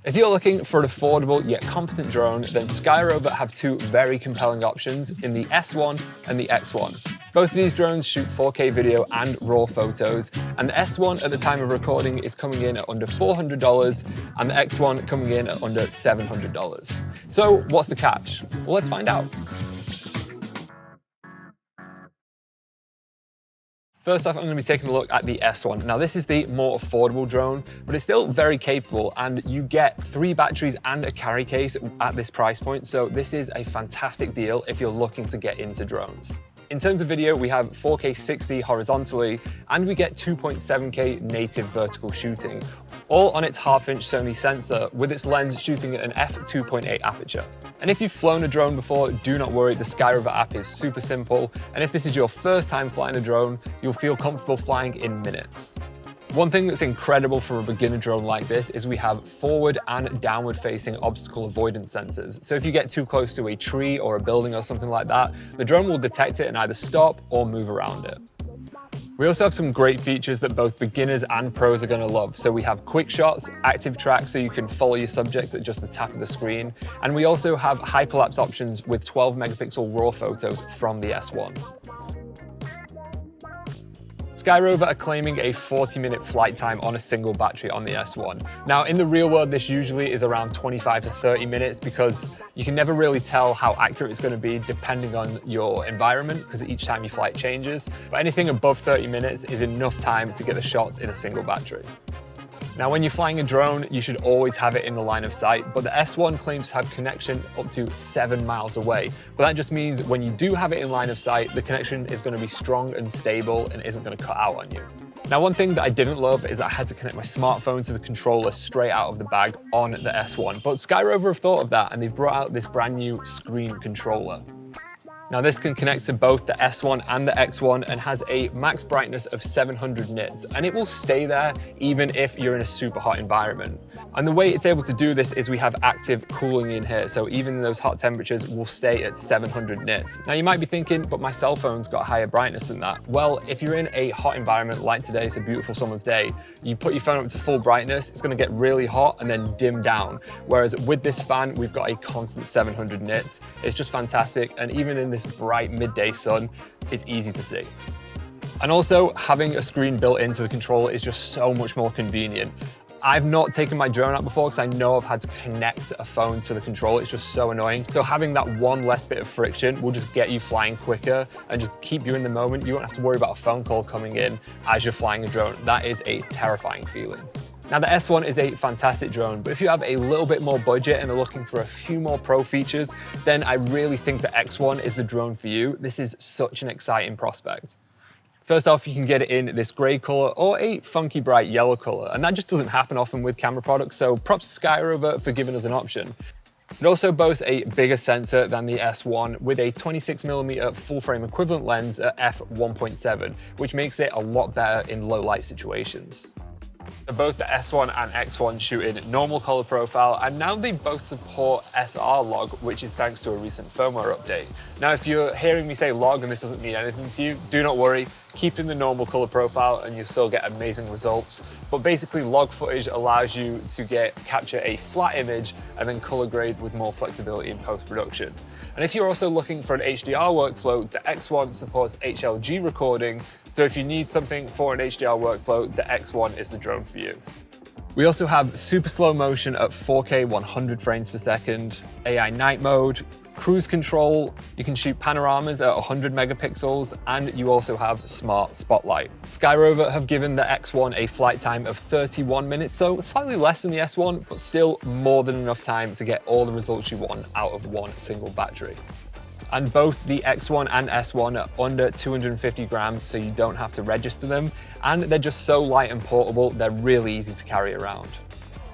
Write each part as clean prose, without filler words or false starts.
If you're looking for an affordable yet competent drone, then Skyrover have two very compelling options in the S1 and the X1. Both of these drones shoot 4K video and raw photos, and the S1 at the time of recording is coming in at under $400 and the X1 coming in at under $700. So what's the catch? Well, let's find out. First off, I'm going to be taking a look at the S1. Now this is the more affordable drone, but it's still very capable, and you get 3 batteries and a carry case at this price point. So this is a fantastic deal if you're looking to get into drones. In terms of video, we have 4K 60 horizontally, and we get 2.7K native vertical shooting, all on its 1/2-inch Sony sensor with its lens shooting at an f2.8 aperture. And if you've flown a drone before, do not worry, the Skyrover app is super simple, and if this is your first time flying a drone, you'll feel comfortable flying in minutes. One thing that's incredible for a beginner drone like this is we have forward and downward facing obstacle avoidance sensors. So if you get too close to a tree or a building or something like that, the drone will detect it and either stop or move around it. We also have some great features that both beginners and pros are going to love. So we have quick shots, active track so you can follow your subject at just the tap of the screen. And we also have hyperlapse options with 12 megapixel raw photos from the S1. Skyrover are claiming a 40-minute flight time on a single battery on the S1. Now, in the real world, this usually is around 25 to 30 minutes because you can never really tell how accurate it's going to be depending on your environment, because each time you fly it changes. But anything above 30 minutes is enough time to get the shots in a single battery. Now, when you're flying a drone, you should always have it in the line of sight, but the S1 claims to have connection up to 7 miles away. But that just means when you do have it in line of sight, the connection is going to be strong and stable and isn't going to cut out on you. Now, one thing that I didn't love is that I had to connect my smartphone to the controller straight out of the bag on the S1. But Skyrover have thought of that, and they've brought out this brand new screen controller. Now this can connect to both the S1 and the X1 and has a max brightness of 700 nits, and it will stay there even if you're in a super hot environment. And the way it's able to do this is we have active cooling in here, so even in those hot temperatures will stay at 700 nits. Now you might be thinking, but my cell phone's got higher brightness than that. Well, if you're in a hot environment like today, it's a beautiful summer's day, you put your phone up to full brightness, it's going to get really hot and then dim down. Whereas with this fan, we've got a constant 700 nits. It's just fantastic, and even in this bright midday sun, it's easy to see. And also, having a screen built into the controller is just so much more convenient. I've not taken my drone out before because I know I've had to connect a phone to the controller. It's just so annoying. So having that one less bit of friction will just get you flying quicker and just keep you in the moment. You won't have to worry about a phone call coming in as you're flying a drone. That is a terrifying feeling. Now the S1 is a fantastic drone, but if you have a little bit more budget and are looking for a few more pro features, then I really think the X1 is the drone for you. This is such an exciting prospect. First off, you can get it in this gray color or a funky bright yellow color, and that just doesn't happen often with camera products, so props to Skyrover for giving us an option. It also boasts a bigger sensor than the S1 with a 26mm full frame equivalent lens at f1.7, which makes it a lot better in low light situations. Both the S1 and X1 shoot in normal color profile, and now they both support SR log, which is thanks to a recent firmware update. Now, if you're hearing me say log and this doesn't mean anything to you, do not worry. Keep in the normal color profile and you'll still get amazing results. But basically, log footage allows you to capture a flat image and then color grade with more flexibility in post-production. And if you're also looking for an HDR workflow, the X1 supports HLG recording. So if you need something for an HDR workflow, the X1 is the drone for you. We also have super slow motion at 4K 100 frames per second, AI night mode, cruise control, you can shoot panoramas at 100 megapixels, and you also have smart spotlight. Skyrover have given the X1 a flight time of 31 minutes, so slightly less than the S1, but still more than enough time to get all the results you want out of one single battery. And both the X1 and S1 are under 250 grams, so you don't have to register them, and they're just so light and portable, they're really easy to carry around.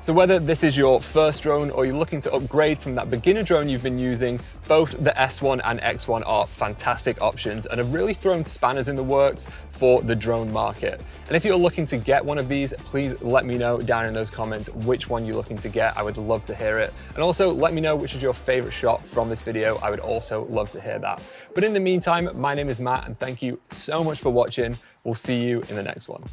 So whether this is your first drone or you're looking to upgrade from that beginner drone you've been using, both the S1 and X1 are fantastic options and have really thrown spanners in the works for the drone market. And if you're looking to get one of these, please let me know down in those comments which one you're looking to get. I would love to hear it. And also let me know which is your favorite shot from this video. I would also love to hear that. But in the meantime, my name is Matt and thank you so much for watching. We'll see you in the next one.